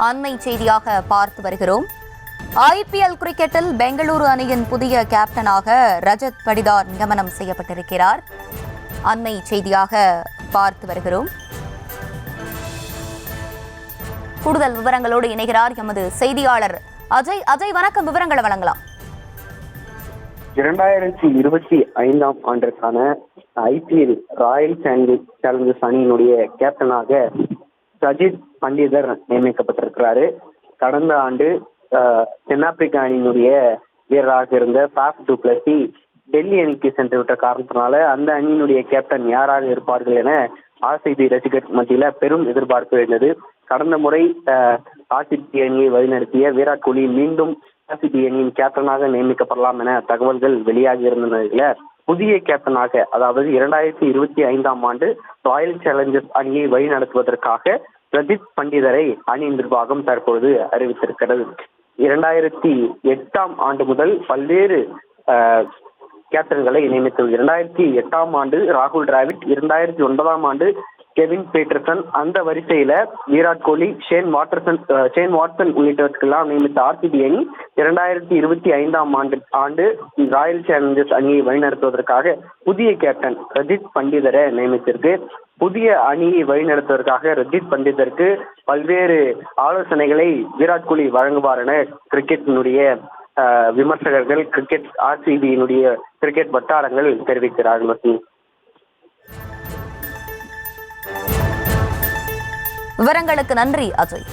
அண்மை செய்தியாக பார்த்து வருகிறோம். ஐபிஎல் கிரிக்கெட்டில் பெங்களூரு அணியின் புதிய கேப்டனாக ரஜத் படிதார் நியமனம் செய்யப்பட்டிருக்கிறார். அண்மை செய்தியாக பார்த்து வருகிறோம். கூடுதல் விவரங்களோடு இணைகிறார் எமது செய்தியாளர் அஜய். அஜய், வணக்கம். விவரங்களை வழங்கலாம். 2025 ஆண்டிற்கான ஐபிஎல் ராயல் சேலஞ்சர்ஸ் அணியினுடைய கேப்டனாக ரஜித் பண்டிதர் நியமிக்கப்பட்டிருக்கிறாரு. கடந்த ஆண்டு தென்னாப்பிரிக்கா அணியினுடைய வீரராக இருந்த ஃபாஃப் டு பிளஸி டெல்லி அணிக்கு சென்று விட்ட காரணத்தினால அந்த அணியினுடைய கேப்டன் யாராக இருப்பார்கள் என ஆர்சிபி ரசிகர் மத்தியில பெரும் எதிர்பார்ப்பு இருந்தது. கடந்த முறை ஆர்சிபி அணியை வழிநடத்திய விராட் கோலி மீண்டும் ஆர்சிபி அணியின் கேப்டனாக நியமிக்கப்படலாம் என தகவல்கள் வெளியாகி இருந்த நிலையில புதிய கேப்டனாக, அதாவது 2025 ஆண்டு ராயல் சேலஞ்சர்ஸ் அணியை வழிநடத்துவதற்காக ரஜித் பண்டிதரை அணி நிர்வாகம் தற்பொழுது அறிவித்திருக்கிறது. 2008 ஆண்டு முதல் பல்வேறு கேப்டன்களை நியமித்தது. 2008 ஆண்டு ராகுல் டிராவிட், 2009 ஆண்டு கெவின் பீட்டர்சன், அந்த வரிசையில விராட் கோலி, ஷேன் வாட்சன் உள்ளிட்டவற்றுக்கெல்லாம் நியமித்த ஆர்சிபி அணி 2025 ஆண்டு ராயல் சேலஞ்சர்ஸ் அணியை வழிநடத்துவதற்காக புதிய கேப்டன் ரஜித் பண்டிதரை நியமித்திருக்கு. புதிய அணியை வழிநடத்துவதற்காக ரஜித் பண்டிதருக்கு பல்வேறு ஆலோசனைகளை விராட் கோலி வழங்குவார் என கிரிக்கெட்டினுடைய விமர்சகர்கள், ஆர்சிபியினுடைய கிரிக்கெட் வட்டாரங்கள் தெரிவிக்கிறார்கள். விவரங்களுக்கு நன்றி அஜய்.